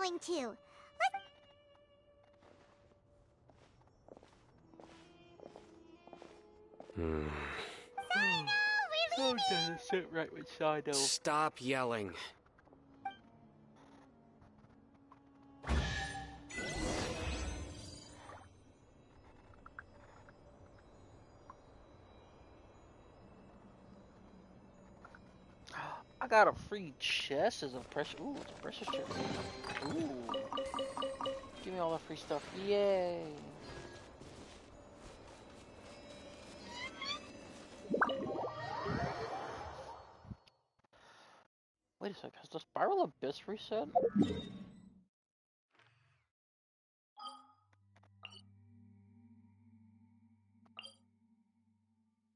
going to. Sino, we're leaving! doesn't sit right with Sino. Stop yelling. I got a free chest as a pressure. Ooh, it's a pressure chest. Ooh. Give me all the free stuff. Yay. Wait a sec, has the Spiral Abyss reset?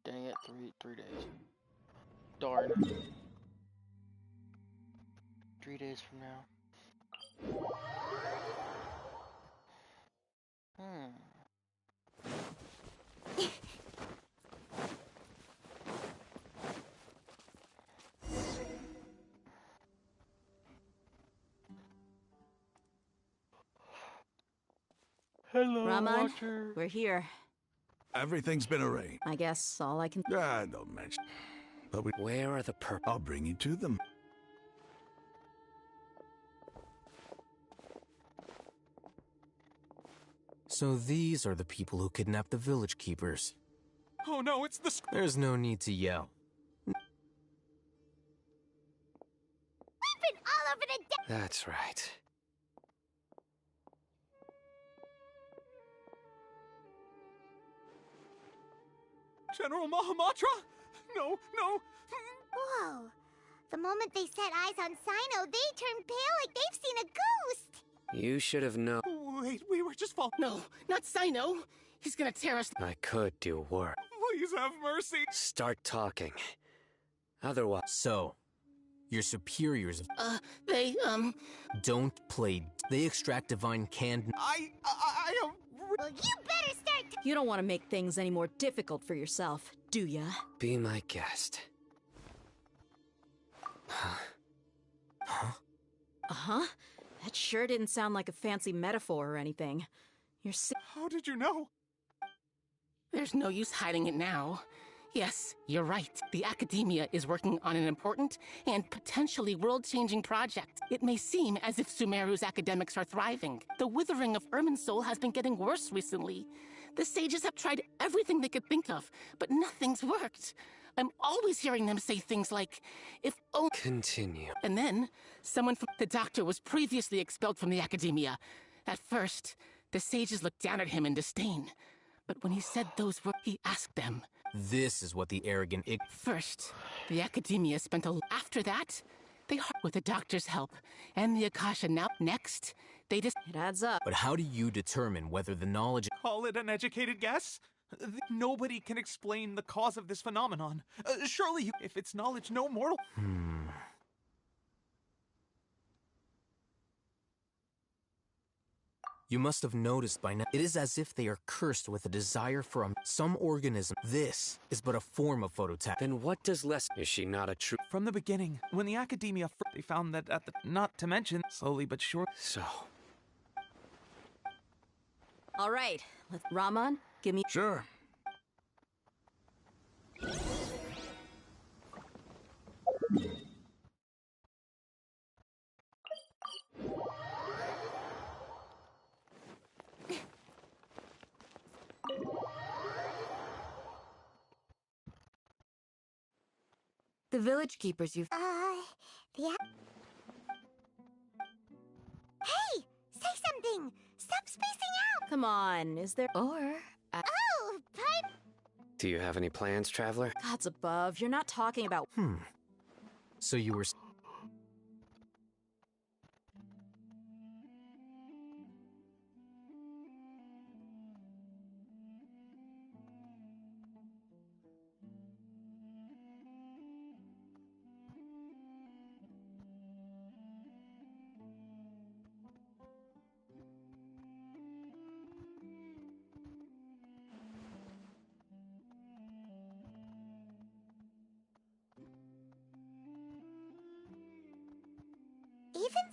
Dang it, three days. Darn. 3 days from now. Hello, Raman, Watcher. we're here. Everything's been arranged. I guess all I can... Don't mention. But Where are the I'll bring you to them. So these are the people who kidnapped the village keepers. Oh no, it's the... There's no need to yell. We've been all over the... That's right. General Mahamatra? No, no. Whoa. The moment they set eyes on Sino, they turned pale like they've seen a ghost. You should have known. Wait, we were just No, not Sino. He's gonna tear us. I could do work. Please have mercy. Start talking. Otherwise... So, your superiors They, don't play. They extract divine can... I am... Well, you better start... You don't want to make things any more difficult for yourself, do ya? Be my guest. Uh-huh. That sure didn't sound like a fancy metaphor or anything. You're si- How did you know? There's no use hiding it now. Yes, you're right. The academia is working on an important and potentially world-changing project. It may seem as if Sumeru's academics are thriving. The withering of Irminsul has been getting worse recently. The sages have tried everything they could think of, but nothing's worked. I'm always hearing them say things like, if only... Continue. And then, someone from... The doctor was previously expelled from the academia. At first, the sages looked down at him in disdain. But when he said those words, he asked them. This is what the arrogant First, the academia spent a... After that, they... With the doctor's help, and the Akasha now... Next, they just... It adds up. But how do you determine whether the knowledge... Call it an educated guess? Nobody can explain the cause of this phenomenon. Surely, if it's knowledge, no mortal... You must have noticed by now. It is as if they are cursed with a desire for some organism. This is but a form of phototech. Then what does less... Is she not a true... From the beginning, when the academia... They found that at the... Not to mention, slowly but surely... So... All right. Raman, give me... Sure. The village keepers you've... the... Hey! Say something! Stop spacing out! Come on, is there... Or... Oh, pardon? Do you have any plans, traveler? Gods above, you're not talking about... So you were...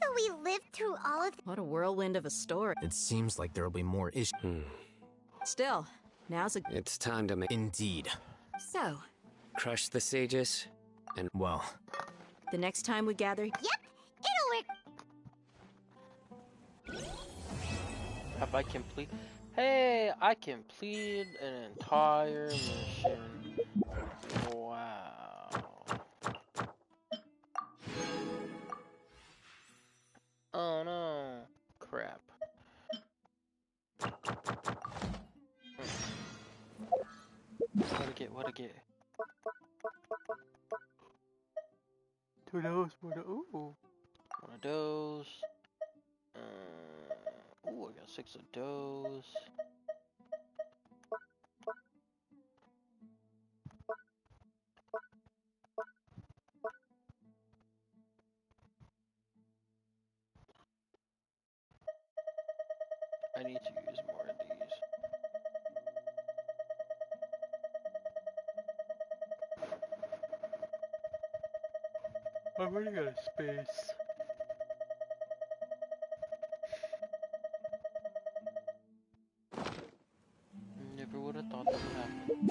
though we lived through all of What a whirlwind of a story. It seems like there'll be more issues. Still, now's a... It's time to make... Indeed. So, Crush the sages, and... Well, the next time we gather... Yep, it'll work. Have I complete? Hey, I completed an entire mission. Wow. Oh no. Crap. What'd I get? Two of those, ooh. One of those. Ooh, I got 6 of those. I need to use more of these. I'm running out of space. Never would have thought that would happen.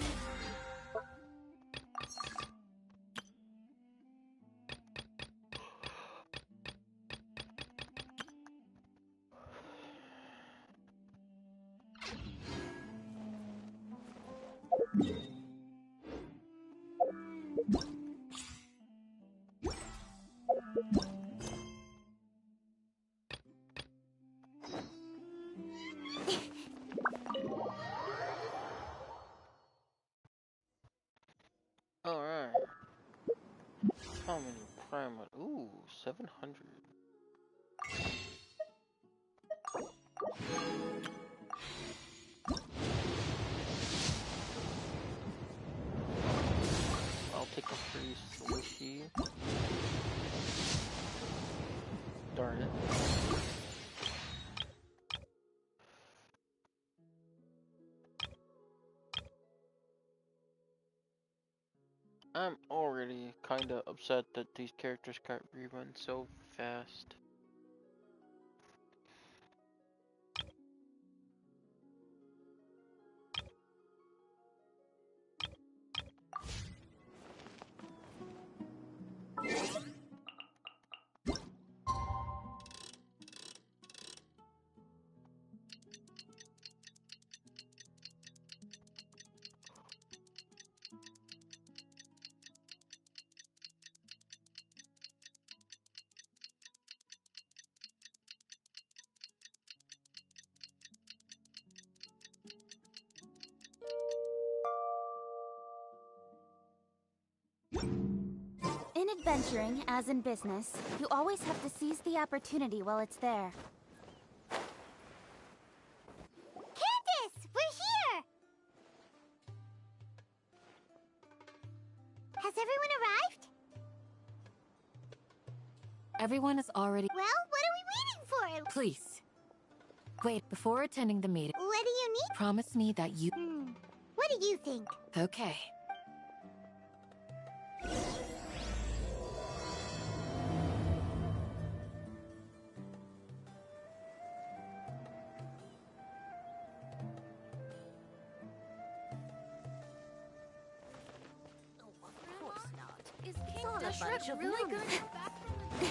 Alright. How many prime? Ooh, 700. I'll take a free slushy. Darn it. I'm already kinda upset that these characters got rerun so fast. In adventuring, as in business, you always have to seize the opportunity while it's there. Candace! We're here! Has everyone arrived? Everyone is already... Well, what are we waiting for? Please. Wait, before attending the meeting, What do you need? promise me that you... What do you think? Okay. Is King Dishret really going to go back from the...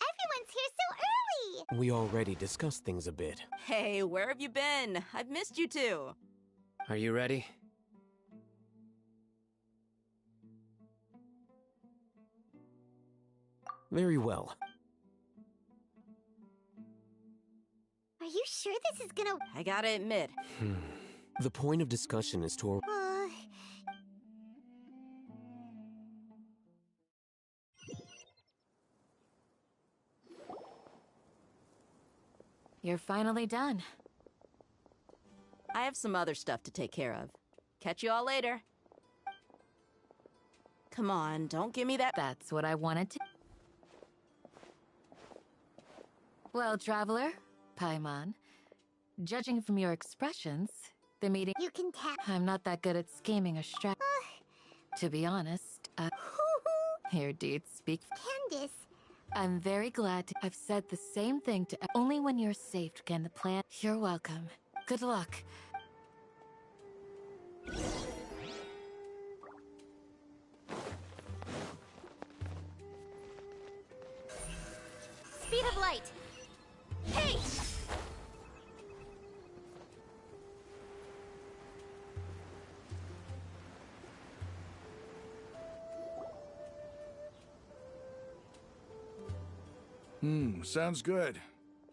Everyone's here so early! we already discussed things a bit. Hey, where have you been? I've missed you too. Are you ready? Very well. Are you sure this is gonna... I gotta admit, The point of discussion is to... You're finally done. I have some other stuff to take care of. Catch you all later. Come on, don't give me that... That's what I wanted to... Well, Traveler, Paimon, judging from your expressions, the meeting... You can tell. I'm not that good at scheming or strat... To be honest, here, dude, speak... Candace. I'm very glad to... I've said the same thing to... Only when you're safe can the plan... You're welcome. Good luck. Speed of light. Hey! Sounds good.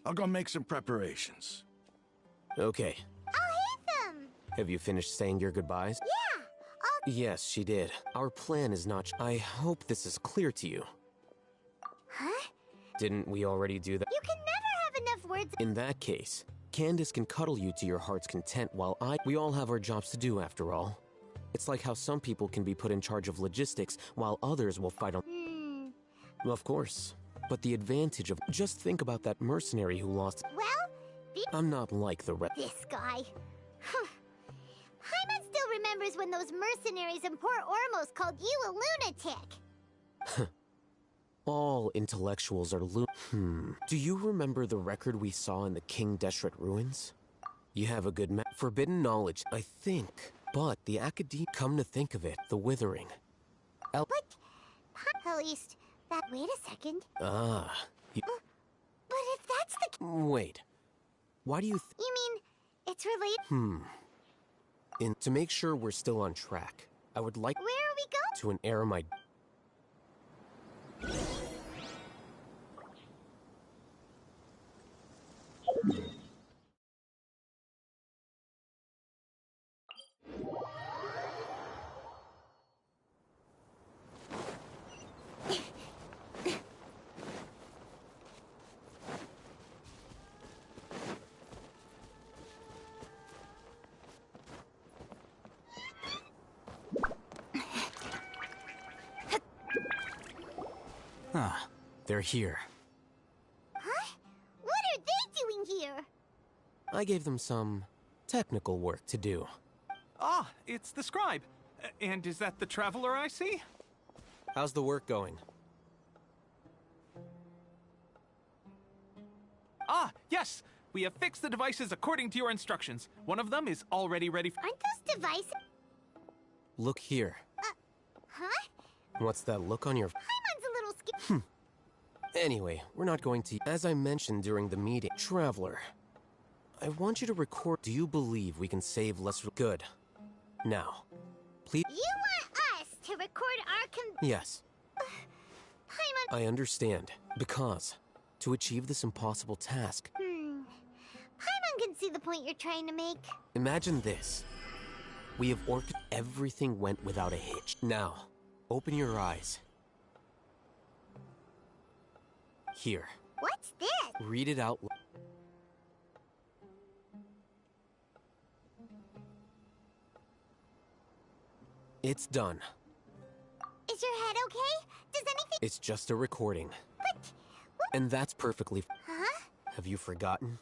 I'll go make some preparations. Okay. I'll hate them. Have you finished saying your goodbyes? Yeah. Yes, she did. Our plan is not... I hope this is clear to you. Huh? Didn't we already do that? You can never have enough words. In that case, Candace can cuddle you to your heart's content while we all have our jobs to do after all. It's like how some people can be put in charge of logistics while others will fight on... Of course. But the advantage of... Just think about that mercenary who lost... Well, I'm not like the rest... This guy. Hyman still remembers when those mercenaries in Port Ormos called you a lunatic. All intellectuals are Do you remember the record we saw in the King Deshret ruins? You have a good forbidden knowledge, I think. But the Academy... Come to think of it, the Withering. But... At least... That... Wait a second. But if that's the... Wait. Why do you... You mean... It's related... To make sure we're still on track, I would like... Where are we going? To an air my... They're here. Huh? What are they doing here? I gave them some technical work to do. Ah, it's the scribe. And is that the traveler I see? How's the work going? Ah, yes! We have fixed the devices according to your instructions. One of them is already ready for... Aren't those devices... Look here. Huh? What's that look on your... Hyman's a little scared. Anyway, we're not going to... As I mentioned during the meeting, Traveler, I want you to record... Do you believe we can save less... Good. Now, please... You want us to record our Yes. Hyman... I understand. Because, to achieve this impossible task... Hyman can see the point you're trying to make. Imagine this. We have everything went without a hitch. Now, open your eyes. Here. What's this? Read it out. It's done. Is your head okay? Does anything... It's just a recording. But... And that's perfectly... Huh? Have you forgotten?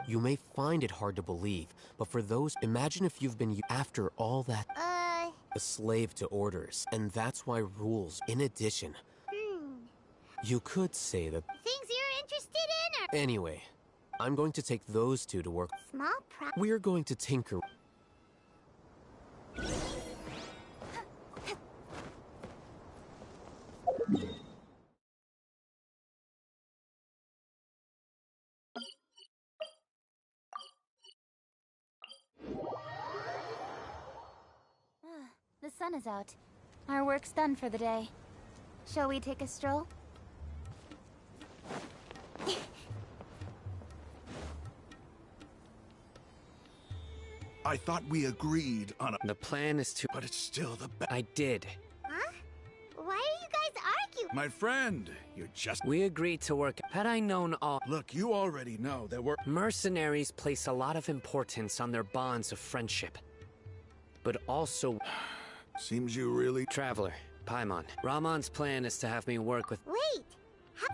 You may find it hard to believe, but for those... Imagine if you've been... After all that... A slave to orders, and that's why rules, in addition... You could say that... Things you're interested in, or... Anyway, I'm going to take those two to work. Small We're going to tinker... The sun is out. Our work's done for the day. Shall we take a stroll? I thought we agreed on a... The plan is to... But it's still the best. I did. Huh? Why are you guys arguing? My friend, you're just... We agreed to work. Had I known all... Look, you already know that we're... Mercenaries place a lot of importance on their bonds of friendship. But also... Seems you really... Traveler, Paimon. Ramon's plan is to have me work with... Wait!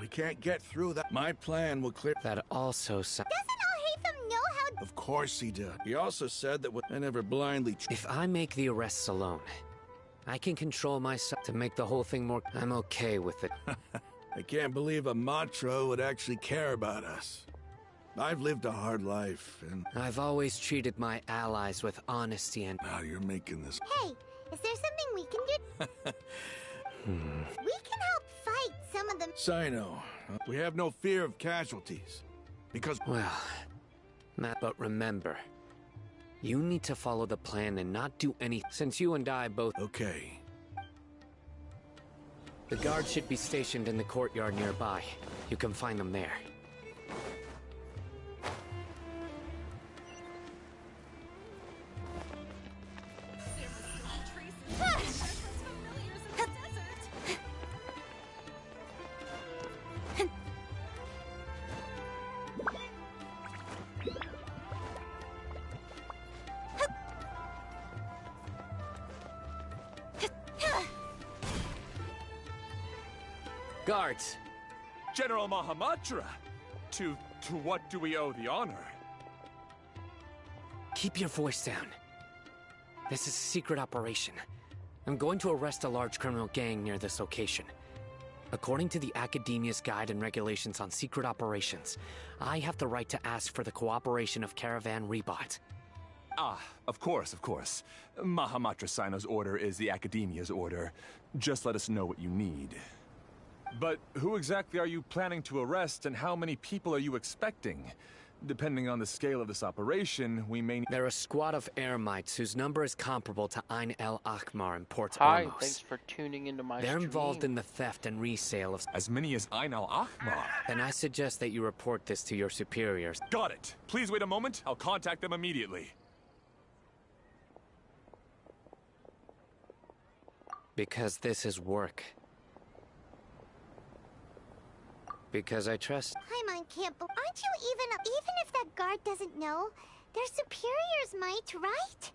We can't get through that. My plan will clear. That also sounds. Doesn't Al-Haytham know how... Of course he did. He also said that I never blindly. If I make the arrests alone, I can control myself to make the whole thing more. I'm okay with it. I can't believe a Matra would actually care about us. I've lived a hard life, and I've always treated my allies with honesty and. now you're making this. Hey, is there something we can do? We can help fight some of them. Sino, we have no fear of casualties. Because. Well, Matt, but remember, you need to follow the plan and not do any. Since you and I both. Okay. The guards should be stationed in the courtyard nearby. You can find them there. Guards! General Mahamatra! To what do we owe the honor? Keep your voice down. This is a secret operation. I'm going to arrest a large criminal gang near this location. According to the Academia's Guide and Regulations on Secret Operations, I have the right to ask for the cooperation of Caravan Rebot. Ah, of course, of course. Mahamatra Sino's order is the Academia's order. Just let us know what you need. But who exactly are you planning to arrest, and how many people are you expecting? Depending on the scale of this operation, we may... They're a squad of Eremites whose number is comparable to Ain El Akmar in Port Hi, Ormos. thanks for tuning into my They're stream. involved in the theft and resale of... As many as Ain al-Ahmar. Then I suggest that you report this to your superiors. Got it. Please wait a moment. I'll contact them immediately. Because this is work. Because I trust... Paimon can't believe... Aren't you even if that guard doesn't know, their superiors might, right?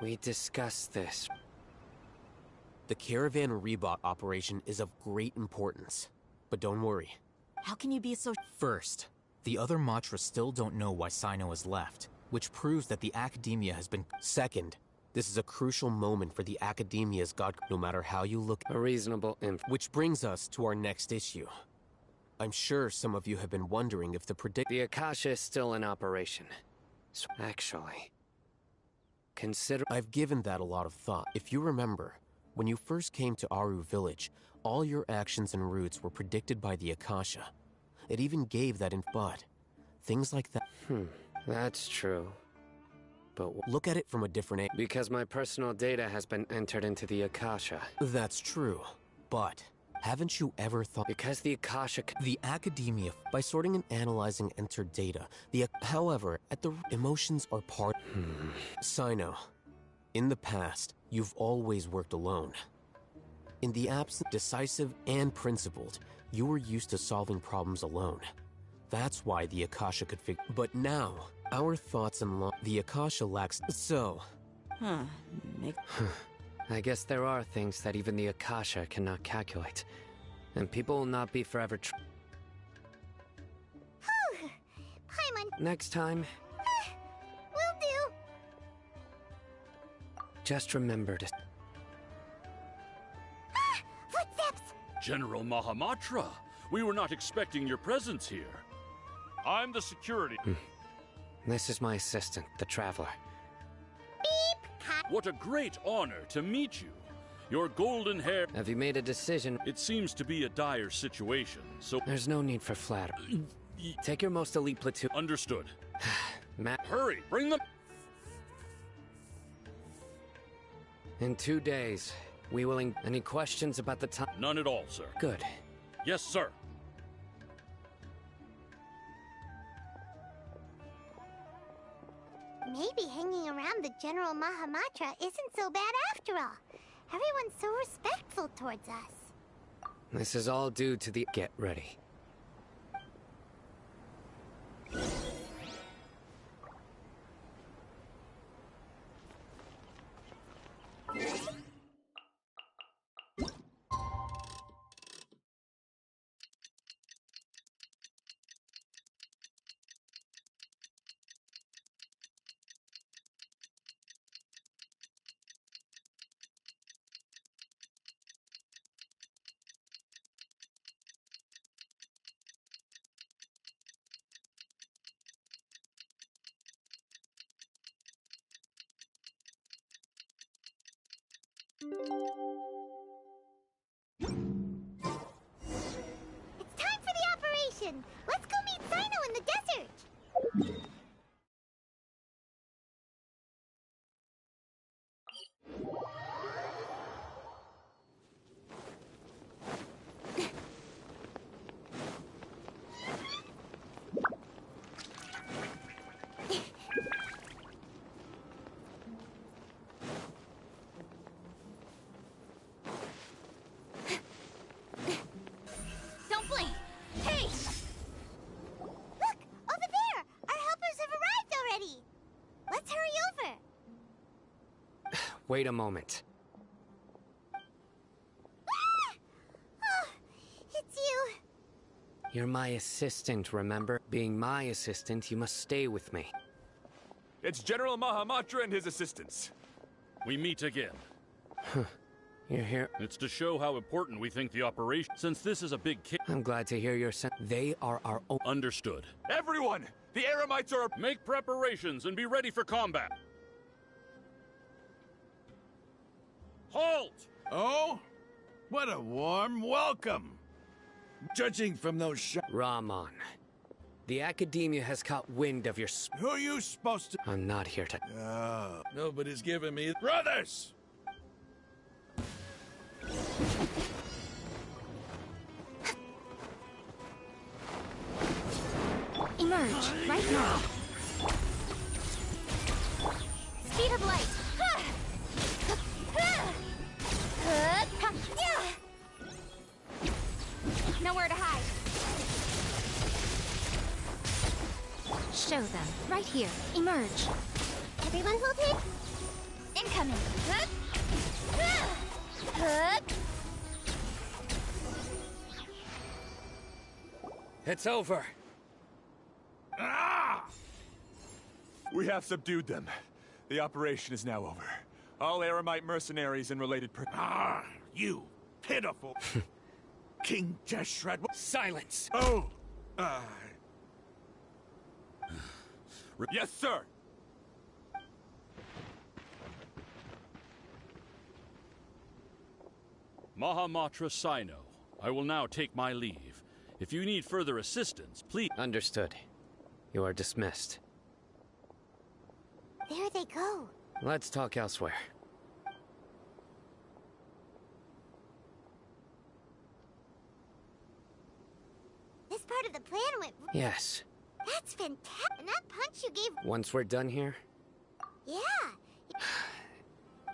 We discussed this. The Caravan Rebot operation is of great importance. But don't worry. How can you be so... First, the other Matra still don't know why Sino has left, which proves that the Academia has been... Second, this is a crucial moment for the Academia's God, no matter how you look... A reasonable Which brings us to our next issue. I'm sure some of you have been wondering if The Akasha is still in operation. So actually... Consider... I've given that a lot of thought. If you remember, when you first came to Aru Village, all your actions and routes were predicted by the Akasha. It even gave that but things like that... That's true. But look at it from a different angle. Because my personal data has been entered into the Akasha. That's true, but... Haven't you ever thought... Because the Akasha... The Academia... By sorting and analyzing entered data, however, emotions are part... Sino, in the past, you've always worked alone. In the absence, decisive and principled, you were used to solving problems alone. That's why the Akasha could figure... But now, our thoughts and the Akasha lacks... So... I guess there are things that even the Akasha cannot calculate. And people will not be forever Paimon... Next time... Will do. Just remember to... Footsteps! General Mahamatra, we were not expecting your presence here. I'm the security. This is my assistant, the Traveler. What a great honor to meet you. Your golden hair... Have you made a decision? It seems to be a dire situation, so... There's no need for flattery. Take your most elite platoon... Understood. Matt... Hurry, bring them... In 2 days, we will... Any questions about the time? None at all, sir. Good. Yes, sir. Maybe hanging around the General Mahamatra isn't so bad after all. Everyone's so respectful towards us. This is all due to the... Get ready. It's time for the operation! Let's go meet Sino in the desert! Don't blink! Hey! Look! Over there! Our helpers have arrived already! Let's hurry over! Wait a moment. Ah! Oh, it's you! You're my assistant, remember? Being my assistant, you must stay with me. It's General Mahamatra and his assistants. We meet again. You're here. It's to show how important we think the operation, since this is a big kick. I'm glad to hear your They are our own. Understood. Everyone! The Eremites are... Make preparations and be ready for combat. Halt! Oh? What a warm welcome! Judging from those Rahman. The Academia has caught wind of your Who are you supposed to... I'm not here to... Oh, nobody's giving me... Brothers! Emerge, right now. Speed of light. Nowhere to hide. Show them, right here. Emerge. Everyone hold it? Incoming. It's over. Ah! We have subdued them. The operation is now over. All Eremite mercenaries and related you pitiful... King Deshret... Silence! Oh! Yes, sir! Mahamatra Sino, I will now take my leave. If you need further assistance, please... Understood. You are dismissed. There they go. Let's talk elsewhere. This part of the plan went... Yes. That's fantastic. And that punch you gave... Once we're done here, Yeah.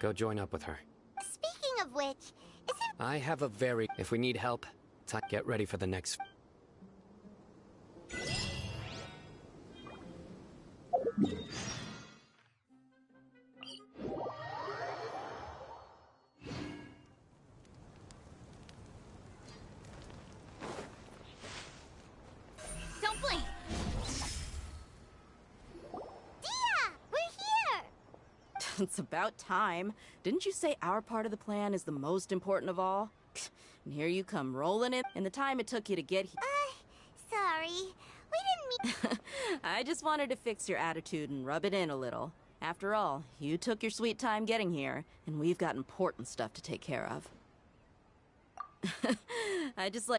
go join up with her. Speaking of which, isn't... I have a very... If we need help, get ready for the next... Don't blink. It's about time. Didn't you say our part of the plan is the most important of all? And here you come rolling in the time it took you to get here. Sorry. We didn't mean... I just wanted to fix your attitude and rub it in a little. After all, you took your sweet time getting here, and we've got important stuff to take care of.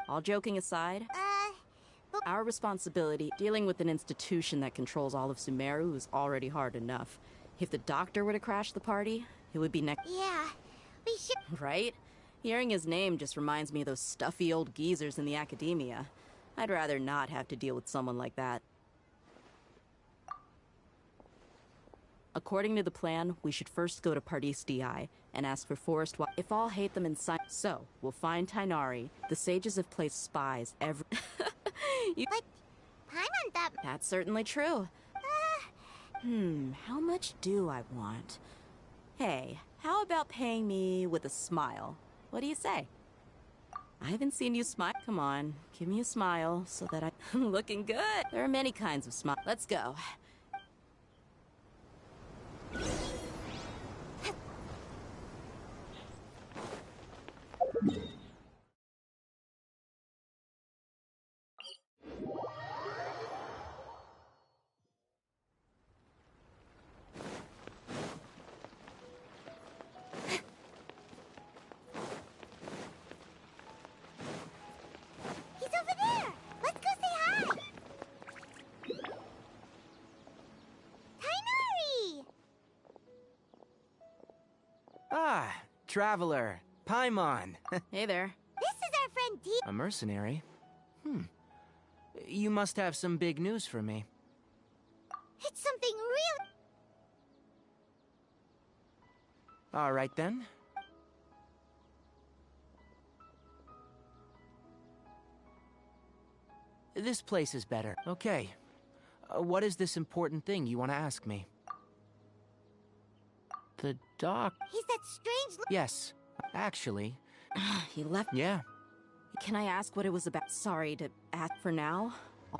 All joking aside, our responsibility dealing with an institution that controls all of Sumeru is already hard enough. If the doctor were to crash the party, it would be next. Yeah, we should... Right? Hearing his name just reminds me of those stuffy old geezers in the Academia. I'd rather not have to deal with someone like that. According to the plan, we should first go to Pardis DI and ask for Forest if all hate them in sign. So, we'll find Tainari. The sages have placed spies every... But I'm on that... That's certainly true. How much do I want? Hey, how about paying me with a smile? What do you say? I haven't seen you smile. Come on, give me a smile so that I'm looking good. There are many kinds of smile. Let's go. traveler, Paimon. Hey there. This is our friend T. A mercenary? You must have some big news for me. It's something real. All right then. This place is better. Okay. What is this important thing you want to ask me? The doc... He's that strange... Yes. Actually... He left... Yeah. Can I ask what it was about? Sorry to ask for now.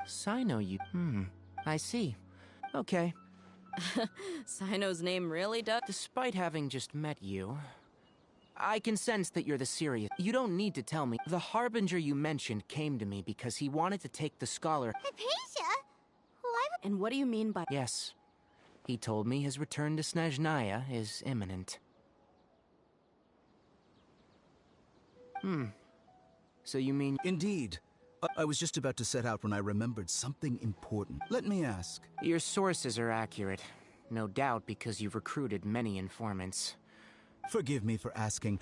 Sino, you... I see. Okay. Sino's name really does... Despite having just met you... I can sense that you're the serious... You don't need to tell me. The Harbinger you mentioned came to me because he wanted to take the scholar... Hypatia? Why would... And what do you mean by... Yes. He told me his return to Snezhnaya is imminent. So you mean... Indeed. I was just about to set out when I remembered something important. Let me ask. Your sources are accurate. No doubt because you've recruited many informants. Forgive me for asking,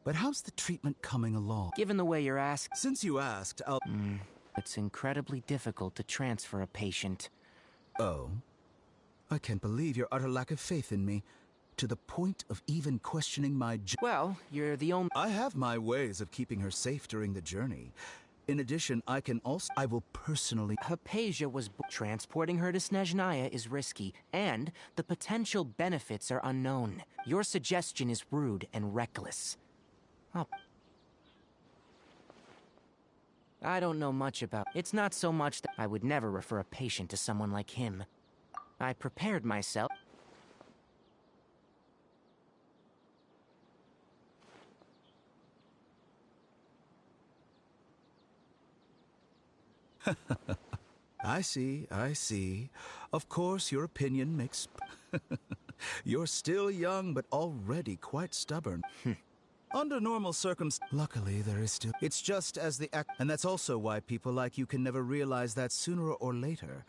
but how's the treatment coming along? Given the way you're asked... Since you asked, I'll... It's incredibly difficult to transfer a patient. Oh? I can't believe your utter lack of faith in me, to the point of even questioning my... Well, you're the only... I have my ways of keeping her safe during the journey. In addition, I will personally... Hypatia was... Transporting her to Snezhnaya is risky, and the potential benefits are unknown. Your suggestion is rude and reckless. I don't know much about... It's not so much that I would never refer a patient to someone like him. I prepared myself... I see. Of course, your opinion makes... You're still young, but already quite stubborn. Under normal circumstances... Luckily, there is still... It's just as the act... And that's also why people like you can never realize that sooner or later,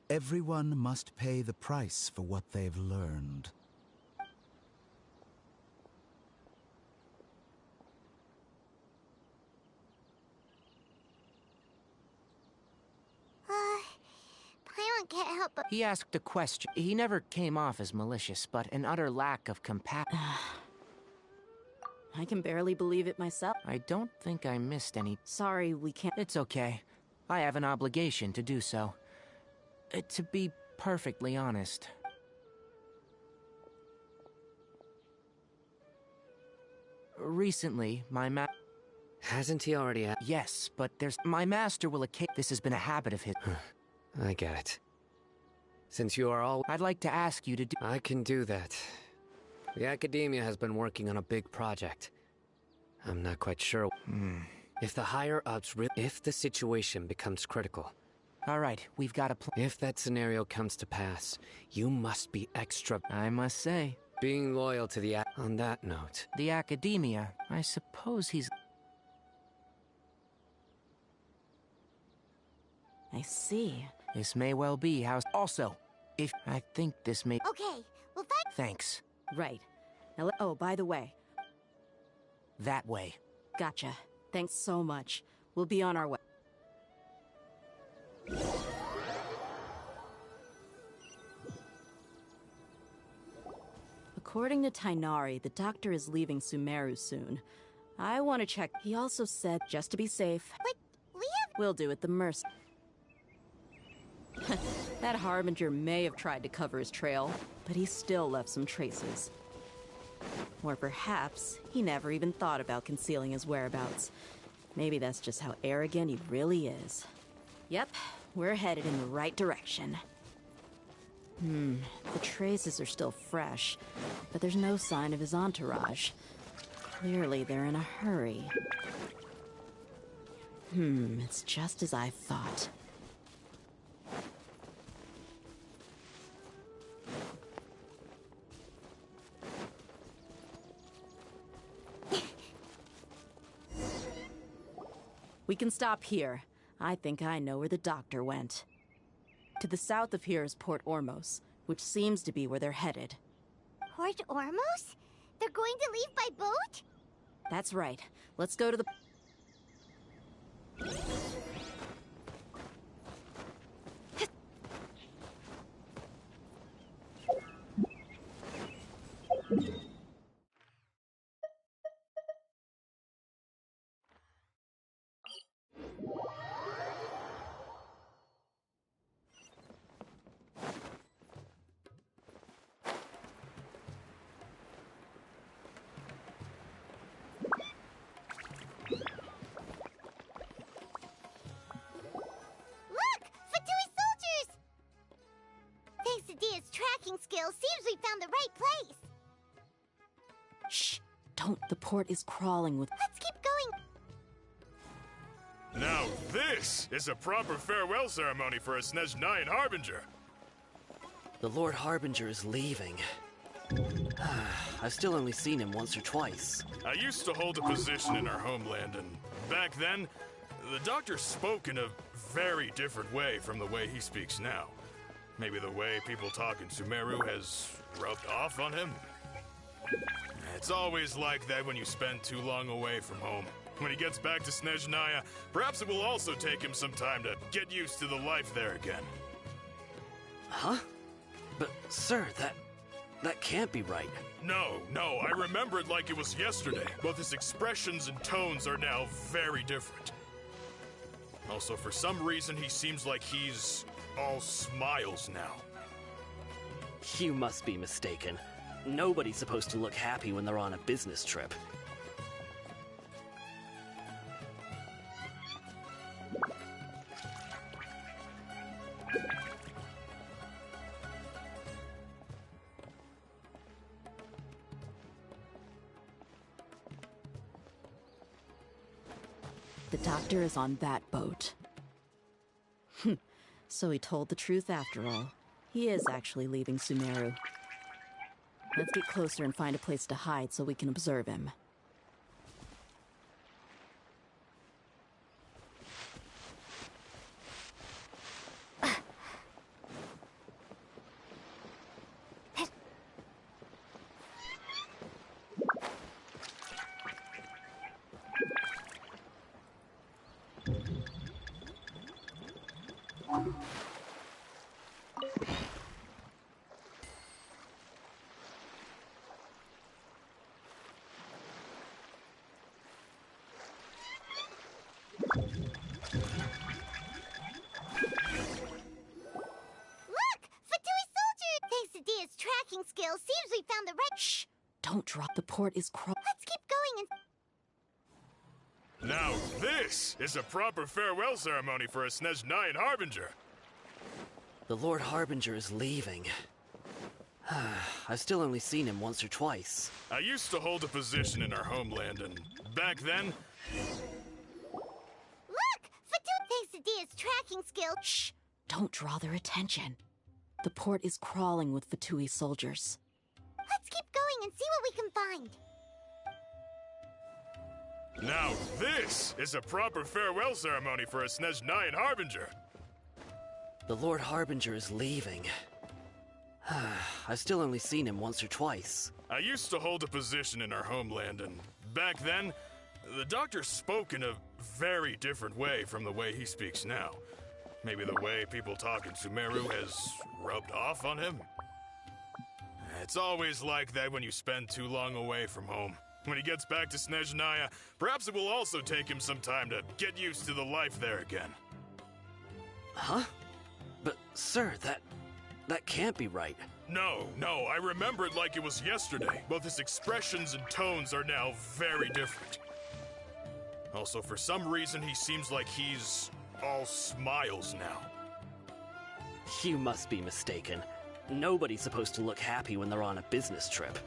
everyone must pay the price for what they've learned. Paimon can't help but... He asked a question. He never came off as malicious, but an utter lack of compassion. I can barely believe it myself. I don't think I missed any... Sorry, we can't... It's okay. I have an obligation to do so. To be perfectly honest. Recently, my Hasn't he already... Yes, but there's... My master will... This has been a habit of his... I get it. Since you are all... I'd like to ask you to do... I can do that. The Academia has been working on a big project. I'm not quite sure... If the higher-ups if the situation becomes critical... Alright, we've got a plan. If that scenario comes to pass, you must be extra... I must say... Being loyal to the... On that note... The Academia, I suppose he's... I see. This may well be how... Also, if... I think this may... Okay, well Thanks. Right. Now, oh, by the way. That way. Gotcha. Thanks so much. We'll be on our way. According to Tainari, the doctor is leaving Sumeru soon. I want to check. He also said, just to be safe... But we have... We'll do it the mercy. That Harbinger may have tried to cover his trail, but he still left some traces. Or perhaps he never even thought about concealing his whereabouts. Maybe that's just how arrogant he really is. Yep, we're headed in the right direction. The traces are still fresh, but there's no sign of his entourage. Clearly they're in a hurry. It's just as I thought. We can stop here. I think I know where the doctor went. To the south of here is Port Ormos, which seems to be where they're headed. Port Ormos? They're going to leave by boat? That's right. Let's go to the... Look! Fatui soldiers! Thanks to Dia's tracking skills, seems we found the right place. Shh! Don't. The port is crawling with... Let's keep going. Now this is a proper farewell ceremony for a Snezhnayan Harbinger. The Lord Harbinger is leaving. I've still only seen him once or twice. I used to hold a position in our homeland, and back then, the doctor spoke in a very different way from the way he speaks now. Maybe the way people talk in Sumeru has rubbed off on him? It's always like that when you spend too long away from home. When he gets back to Snezhnaya, perhaps it will also take him some time to get used to the life there again. Huh? But, sir, that can't be right. No, I remember it like it was yesterday. Both his expressions and tones are now very different. Also, for some reason, he seems like he's all smiles now. You must be mistaken. Nobody's supposed to look happy when they're on a business trip. The doctor is on that boat. So he told the truth after all. He is actually leaving Sumeru. Let's get closer and find a place to hide so we can observe him. Skills seems we found the right... Shh! Don't drop. The port is Let's keep going and... Now this is a proper farewell ceremony for a Snezhnayan Harbinger. The Lord Harbinger is leaving. I've still only seen him once or twice. I used to hold a position in our homeland, and back then... Look! Thanks to Dia's tracking skills... Shh! Don't draw their attention. The port is crawling with Fatui soldiers. Let's keep going and see what we can find. Now this is a proper farewell ceremony for a Snezhnayan Harbinger. The Lord Harbinger is leaving. I've still only seen him once or twice. I used to hold a position in our homeland, and back then, the doctor spoke in a very different way from the way he speaks now. Maybe the way people talk in Sumeru has rubbed off on him? It's always like that when you spend too long away from home. When he gets back to Snezhnaya, perhaps it will also take him some time to get used to the life there again. Huh? But, sir, that can't be right. No, I remember it like it was yesterday. Both his expressions and tones are now very different. Also, for some reason, he seems like he's all smiles now. You must be mistaken. Nobody's supposed to look happy when they're on a business trip.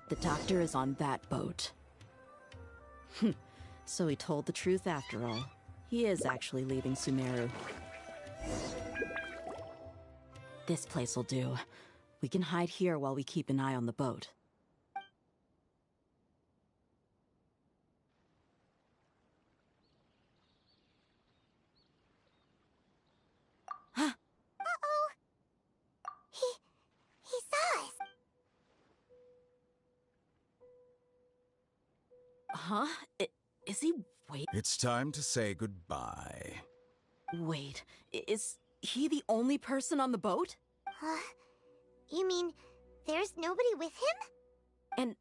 The doctor is on that boat. So he told the truth after all. He is actually leaving Sumeru. This place will do. We can hide here while we keep an eye on the boat. Uh-oh. He saw us. Huh? Is he... Wait. It's time to say goodbye. Wait. Is he the only person on the boat? You mean there's nobody with him? And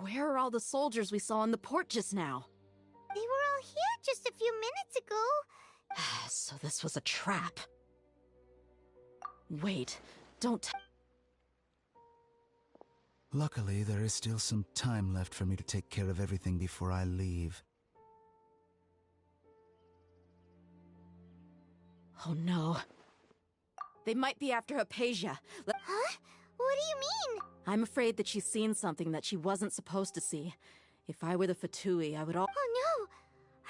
where are all the soldiers we saw in the port just now? They were all here just a few minutes ago. So this was a trap. Wait, don't... Luckily, there is still some time left for me to take care of everything before I leave. Oh no. They might be after Hypatia. Huh? What do you mean? I'm afraid that she's seen something that she wasn't supposed to see. If I were the Fatui, I would all... Oh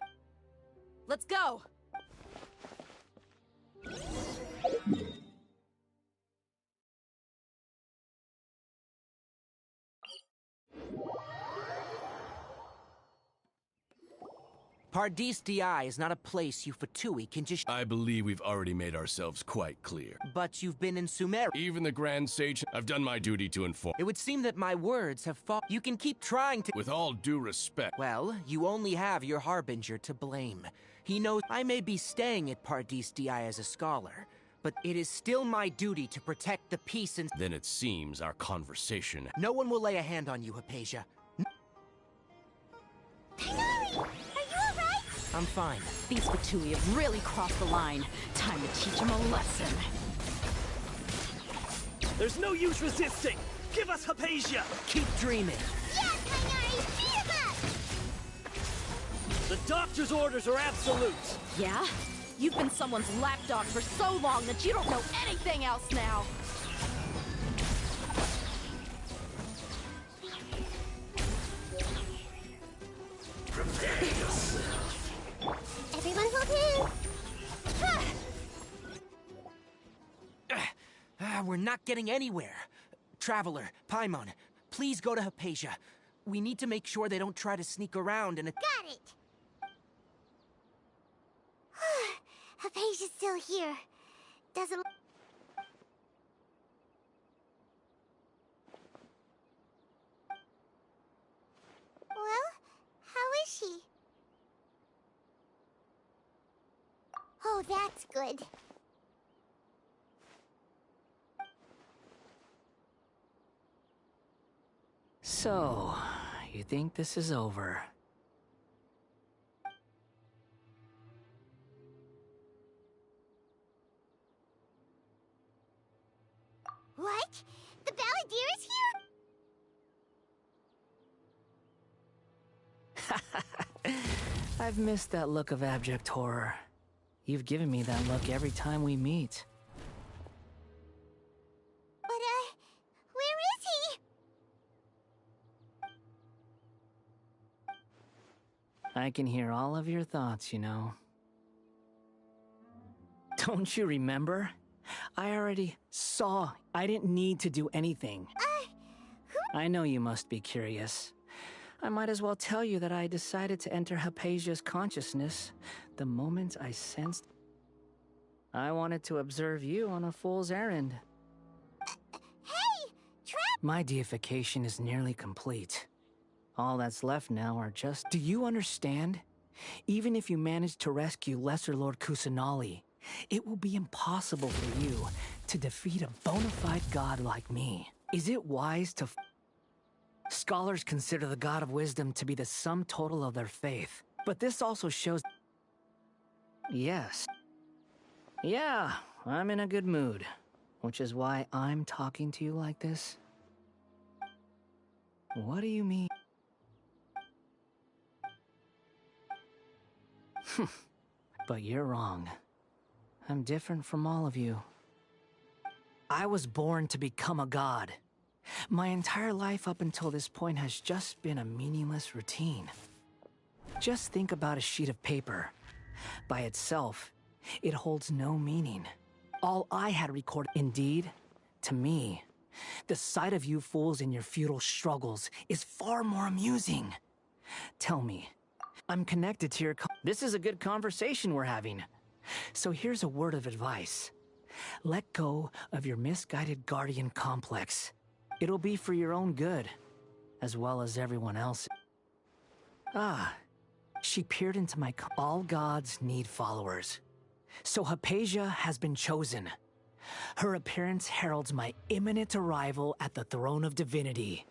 no! Let's go! Pardis Di is not a place you Fatui can just... I believe we've already made ourselves quite clear. But you've been in Sumeru. Even the Grand Sage, I've done my duty to inform. It would seem that my words have fought... You can keep trying to... With all due respect. Well, you only have your Harbinger to blame. He knows I may be staying at Pardis Di as a scholar, but it is still my duty to protect the peace and... Then it seems our conversation... No one will lay a hand on you, Hypatia. I'm fine. These Fatui have really crossed the line. Time to teach them a lesson. There's no use resisting! Give us Hypatia! Keep dreaming! Yes, Minari! Beat him up! The doctor's orders are absolute! Yeah? You've been someone's lapdog for so long that you don't know anything else now! Prepare yourself! Everyone hold hands! We're not getting anywhere. Traveler, Paimon, please go to Hypatia. We need to make sure they don't try to sneak around and... Got it! Hypatia's still here. Doesn't... Well, how is she? Oh, that's good. So, you think this is over? What? The Balladeer is here? I've missed that look of abject horror. You've given me that look every time we meet. But, where is he? I can hear all of your thoughts, you know. Don't you remember? I already saw. I didn't need to do anything. I know you must be curious. I might as well tell you that I decided to enter Hypatia's consciousness the moment I sensed... I wanted to observe you on a fool's errand. Hey! Trap! My deification is nearly complete. All that's left now are just... Do you understand? Even if you manage to rescue Lesser Lord Kusanali, it will be impossible for you to defeat a bona fide god like me. Is it wise to... Scholars consider the God of Wisdom to be the sum total of their faith. But this also shows... Yes. Yeah, I'm in a good mood. Which is why I'm talking to you like this. What do you mean? But you're wrong. I'm different from all of you. I was born to become a god. My entire life up until this point has just been a meaningless routine. Just think about a sheet of paper. By itself, it holds no meaning. All I had recorded, indeed, to me, The sight of you fools in your futile struggles is far more amusing. Tell me, I'm connected to your this is a good conversation we're having. So here's a word of advice. Let go of your misguided guardian complex. It'll be for your own good, as well as everyone else. Ah, she peered into my all gods need followers. So Hypatia has been chosen. Her appearance heralds my imminent arrival at the throne of divinity,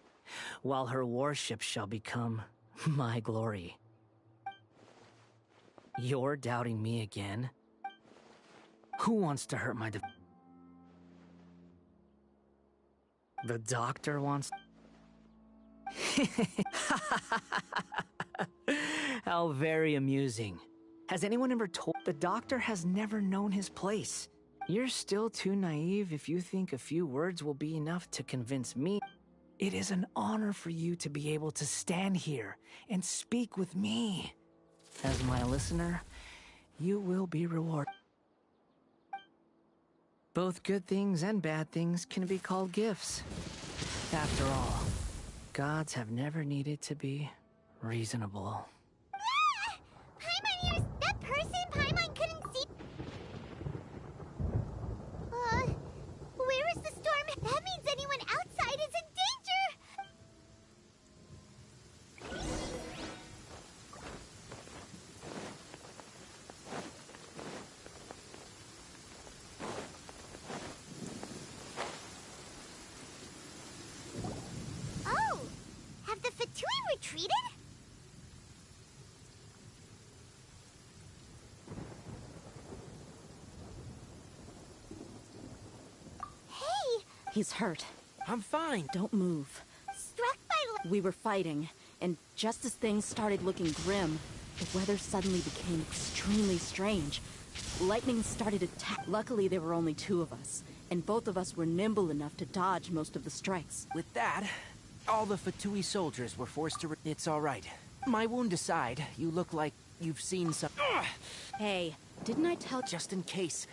while her worship shall become my glory. You're doubting me again? Who wants to hurt my The doctor wants... How very amusing. Has anyone ever told... The doctor has never known his place. You're still too naive if you think a few words will be enough to convince me. It is an honor for you to be able to stand here and speak with me. As my listener, you will be rewarded. Both good things and bad things can be called gifts. After all, gods have never needed to be reasonable. Paimon, that person Paimon couldn't see. Where is the storm? That means anyone outside is in danger. Oh, have the Fatui retreated? He's hurt. I'm fine. Don't move. Struck by... We were fighting, and just as things started looking grim, the weather suddenly became extremely strange. Lightning started attack. Luckily, there were only two of us, and both of us were nimble enough to dodge most of the strikes. With that, all the Fatui soldiers were forced to... It's all right. My wound aside, you look like you've seen some... Hey, didn't I tell... Just in case...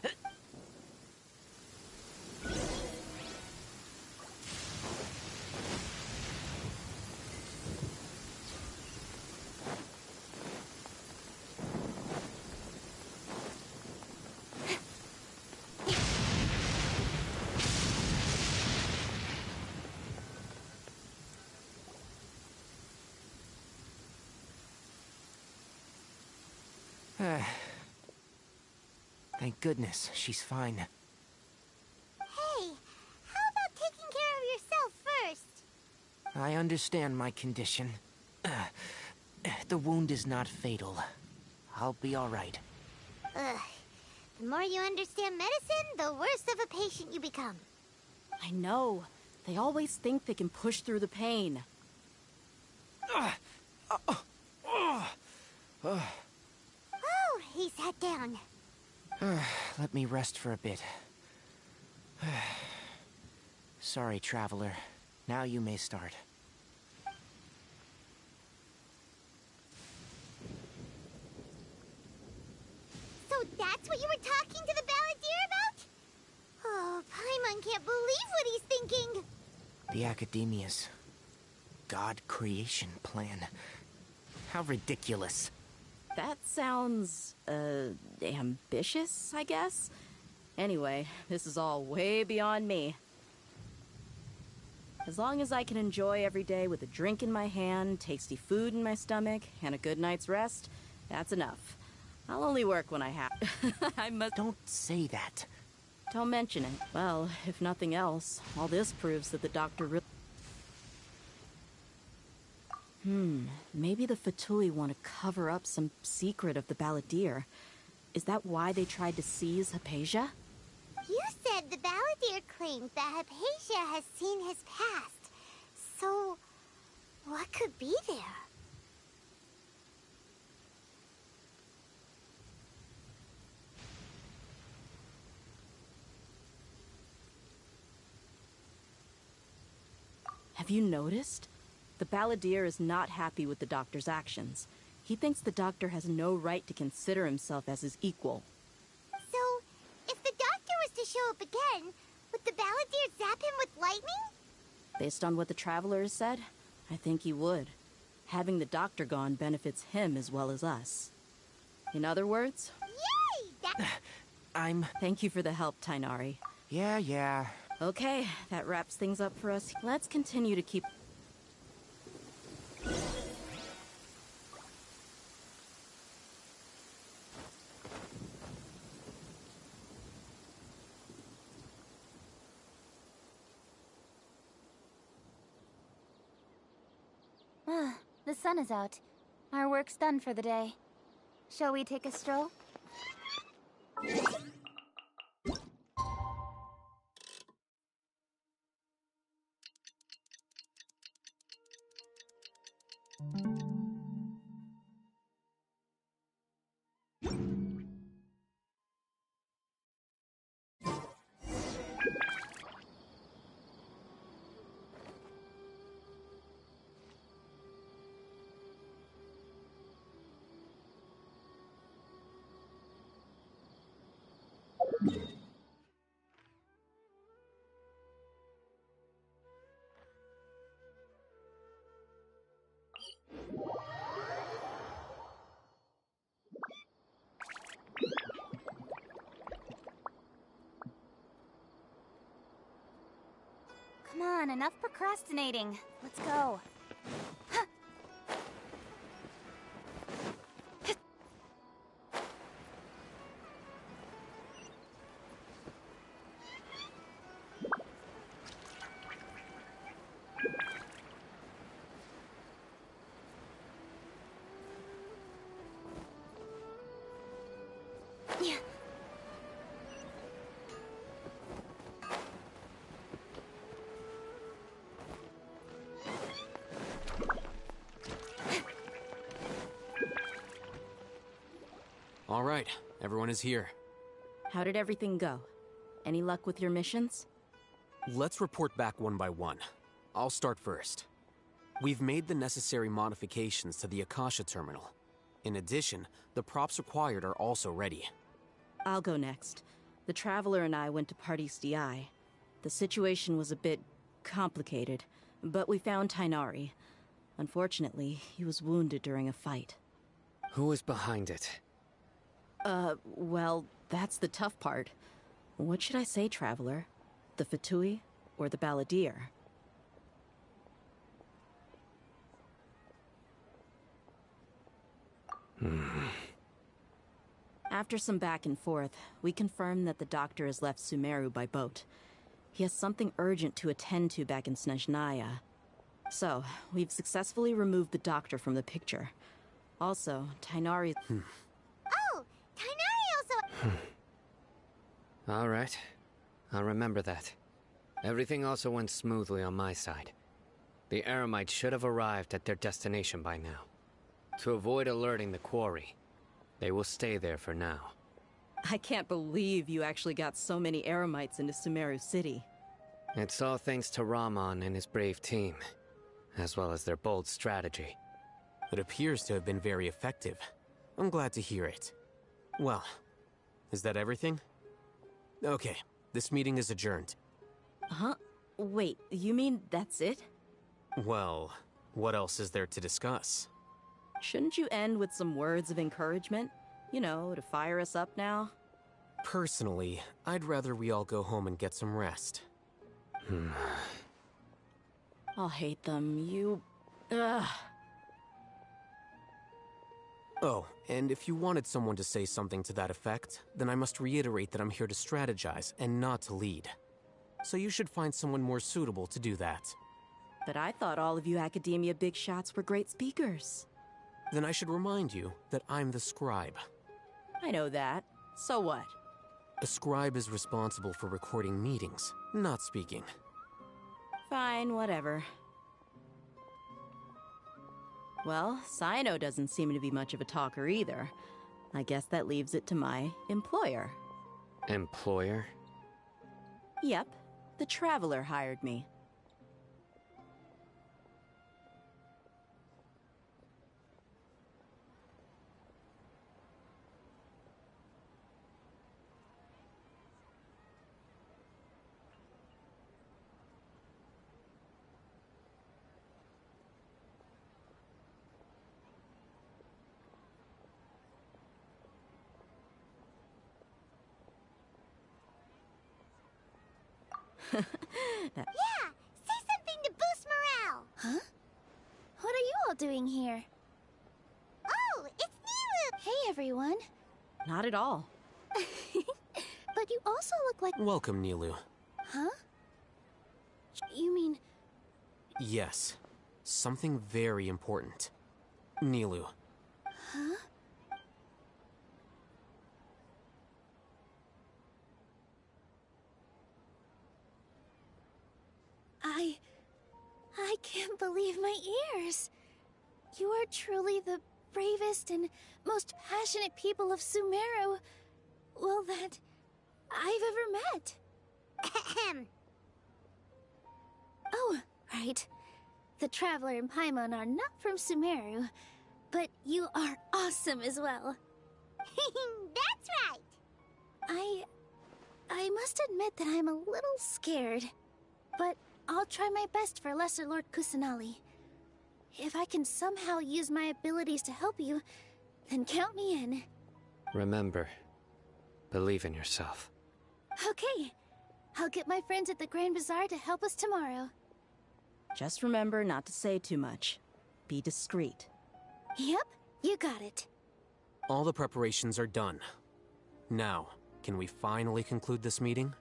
Thank goodness, she's fine. Hey, how about taking care of yourself first? I understand my condition. The wound is not fatal. I'll be all right. The more you understand medicine, the worse of a patient you become. I know. They always think they can push through the pain. Oh, he sat down. Let me rest for a bit. Sorry, traveler. Now you may start. So that's what you were talking to the balladeer about? Oh, Paimon can't believe what he's thinking. The Academia's God creation plan. How ridiculous. That sounds, ambitious, I guess? Anyway, this is all way beyond me. As long as I can enjoy every day with a drink in my hand, tasty food in my stomach, and a good night's rest, that's enough. I'll only work when I have. I must... Don't say that. Don't mention it. Well, if nothing else, all this proves that the doctor really... Maybe the Fatui want to cover up some secret of the balladeer. Is that why they tried to seize Hypatia? You said the balladeer claims that Hypatia has seen his past. So, what could be there? Have you noticed? The balladeer is not happy with the doctor's actions. He thinks the doctor has no right to consider himself as his equal. So, if the doctor was to show up again, Would the Balladeer zap him with lightning? Based on what the Traveler has said, I think he would. Having the Doctor gone benefits him as well as us. In other words... Yay! Thank you for the help, Tainari. Yeah. Okay, that wraps things up for us. Let's continue to keep... The sun is out. Our work's done for the day. Shall we take a stroll? Come on, enough procrastinating. Let's go. Yeah. All right, everyone is here. How did everything go? Any luck with your missions? Let's report back one by one. I'll start first. We've made the necessary modifications to the Akasha terminal. In addition, the props required are also ready. I'll go next. The Traveler and I went to Party's DI. The situation was a bit complicated, but we found Tainari. Unfortunately, he was wounded during a fight. Who is behind it? Well, that's the tough part. What should I say, Traveler? The Fatui or the Balladeer? After some back and forth, we confirmed that the Doctor has left Sumeru by boat. He has something urgent to attend to back in Snezhnaya. So, we've successfully removed the Doctor from the picture. Also, Tainari... Oh! Tainari also... All right. I'll remember that. Everything also went smoothly on my side. The Eremites should have arrived at their destination by now. To avoid alerting the quarry, they will stay there for now. I can't believe you actually got so many Eremites into Sumeru City. It's all thanks to Rahman and his brave team, as well as their bold strategy. It appears to have been very effective. I'm glad to hear it. Well, is that everything? Okay, this meeting is adjourned. Huh? Wait, you mean that's it? Well, what else is there to discuss? Shouldn't you end with some words of encouragement? You know, to fire us up now? Personally, I'd rather we all go home and get some rest. I'll hate them, you... Ugh. Oh, and if you wanted someone to say something to that effect, then I must reiterate that I'm here to strategize and not to lead. So you should find someone more suitable to do that. But I thought all of you Academia big shots were great speakers. Then I should remind you that I'm the scribe. I know that. So what? A scribe is responsible for recording meetings, not speaking. Fine, whatever. Well, Cyno doesn't seem to be much of a talker either. I guess that leaves it to my employer. Employer? Yep, the Traveler hired me. Yeah, say something to boost morale. Huh? What are you all doing here? Oh, it's Nilu! Hey, everyone. Not at all. But you also look like... Welcome, Nilu. Huh? You mean... Yes. Something very important. Nilu. Huh? I can't believe my ears. You are truly the bravest and most passionate people of Sumeru, well, that I've ever met. Ahem. Oh, right. The Traveler and Paimon are not from Sumeru, but you are awesome as well. That's right. I must admit that I'm a little scared, but I'll try my best for Lesser Lord Kusanali. If I can somehow use my abilities to help you, then count me in. Remember, believe in yourself. Okay. I'll get my friends at the Grand Bazaar to help us tomorrow. Just remember not to say too much. Be discreet. Yep, you got it. All the preparations are done. Now, can we finally conclude this meeting?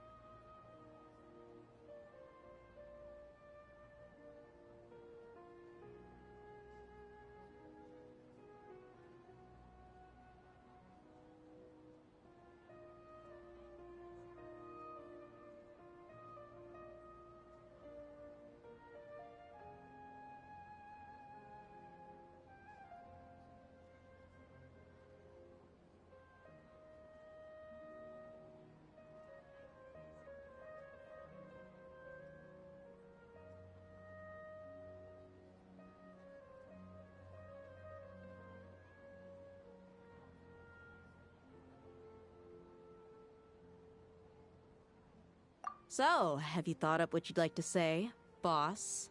So, have you thought up what you'd like to say, boss?